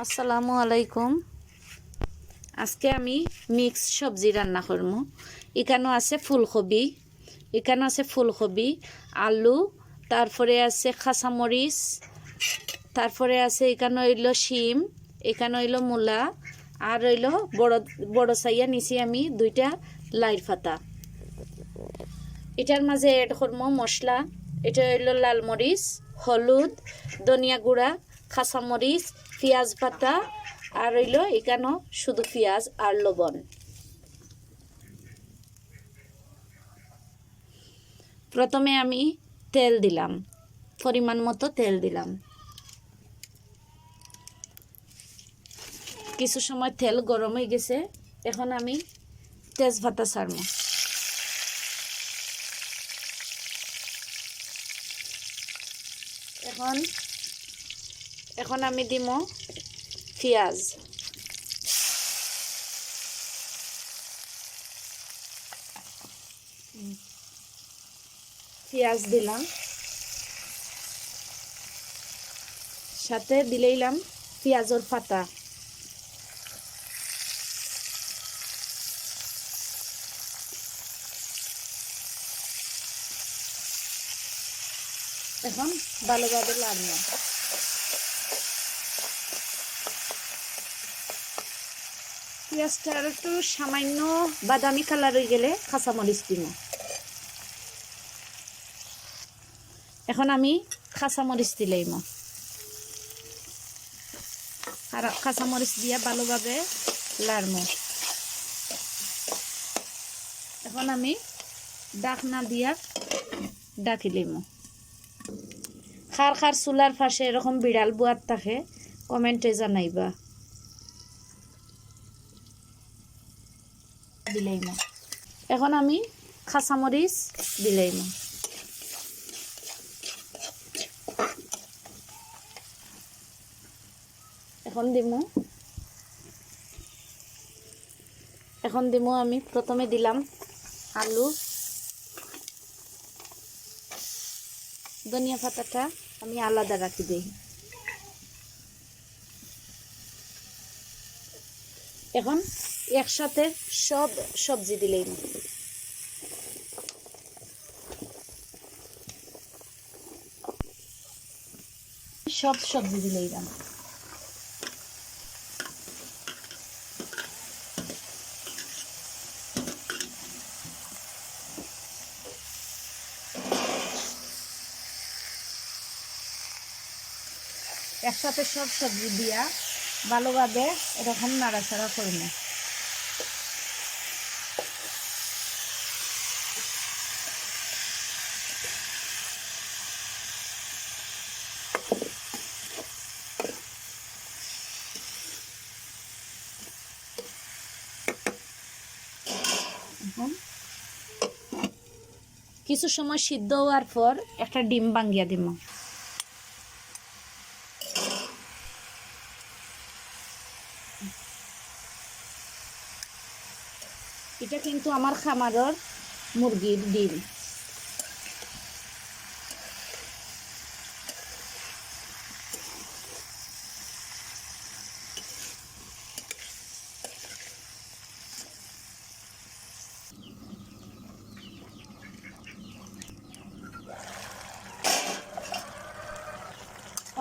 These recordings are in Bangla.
আসসালামু আলাইকুম। আজকে আমি মিক্স সবজি রান্না করব। এখানে আছে ফুলকপি, আলু, তারপরে আছে কাঁচামরিচ, তারপরে আছে এখানে হইল শিম, এখানে হইল মূলা, আর হইল বড় বড় সাইয়া নিছি আমি দুইটা লাইর পাতা। এটার মাঝে এড করব মশলা। এটা হইল লাল মরিচ, হলুদ, ধনিয়া গুঁড়া, কাঁচামরিচ, পেঁয়াজ পাতা, আর হইল এখানে শুধু পেঁয়াজ আর লবণ। প্রথমে আমি তেল দিলাম, পরিমাণ মতো তেল দিলাম। কিছু সময় তেল গরম হয়ে গেছে, এখন আমি তেজপাতা ছাড়ব। এখন আমি দিব পেঁয়াজ। পেঁয়াজ দিলাম, সাথে দিলাম পেঁয়াজের পাতা। এখন ভালোভাবে লাগবে। পেঁয়াজটা একটু সামান্য বাদামি কালার হয়ে গেলে কাঁচামরিচ দিব। এখন আমি কাঁচামরিচ দিলাম, আর কাঁচামরিচ দিয়ে ভালোভাবে লাড়ব। এখন আমি ঢাকনা দিয়া ডাকিলাম। খার খার চুলার পাশে এরকম বিড়াল বুয়ার থাকে, কমেন্টে জানাইবা। দিলাম, এখন আমি কাঁচামরিচ দিলাম। এখন দিব আমি প্রথমে দিলাম আলু, ধনিয়া পাতাটা আমি আলাদা রাখি দিই। এখন একসাথে সব সবজি দিলাম। সব সবজি দিলাম। একসাথে সব সবজি দিয়া ভালোভাবে এরকম নাড়াচাড়া করব। কিছু সময় সিদ্ধ হওয়ার পর একটা ডিম ভাঙ্গিয়া দিব। এটা কিন্তু আমার খামারের মুরগির ডিম।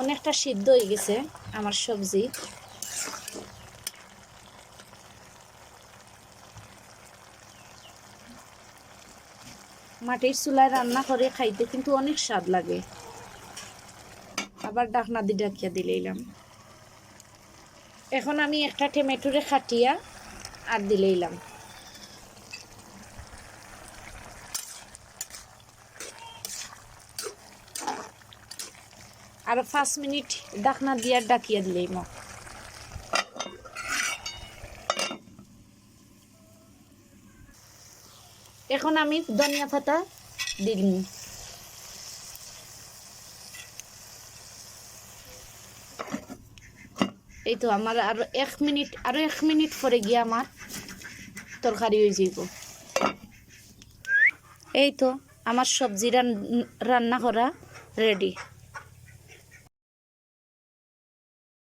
অনেকটা সিদ্ধ হয়ে গেছে আমার সবজি। মাটির চুলায় রান্না করে খাইতে কিন্তু অনেক স্বাদ লাগে। আবার ঢাকনা দিয়ে ঢাকিয়া দিলাম। এখন আমি একটা টমেটোরে কাটিয়া আর দিলাম। আর 5 মিনিট ঢাকনা দিয়ে ডাকিয়া দিলাম। এখন আমি ধনিয়া পাতা দিলাম। এই তো আমার আরো 1 মিনিট পরে গিয়ে আমার তরকারি হয়ে যাইব। এই তো আমার সবজি রান্না করা রেডি।